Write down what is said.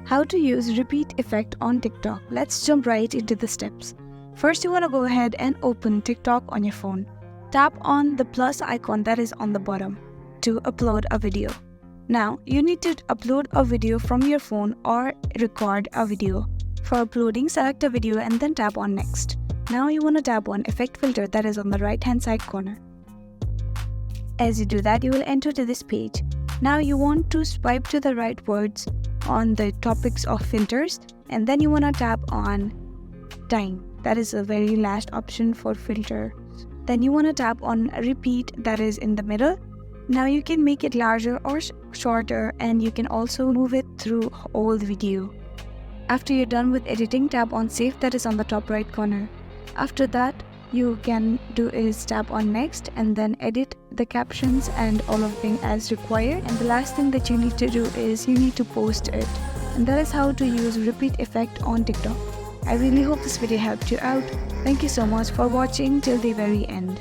How to use repeat effect on TikTok. Let's jump right into the steps. First, you want to go ahead and open TikTok on your phone. Tap on the plus icon that is on the bottom to upload a video. Now, you need to upload a video from your phone or record a video. For uploading, select a video and then tap on next. Now you want to tap on effect filter that is on the right hand side corner. As you do that, you will enter to this page. Now you want to swipe to the right words on the topics of filters, and then you want to tap on time. That is the very last option for filter. Then you want to tap on repeat that is in the middle. Now you can make it larger or shorter, and you can also move it through all the video. After you're done with editing, tap on save that is on the top right corner. After that, you can do is tap on next and then edit the captions and all of them as required. And the last thing that you need to do is you need to post it. And that is how to use repeat effect on TikTok. I really hope this video helped you out. Thank you so much for watching till the very end.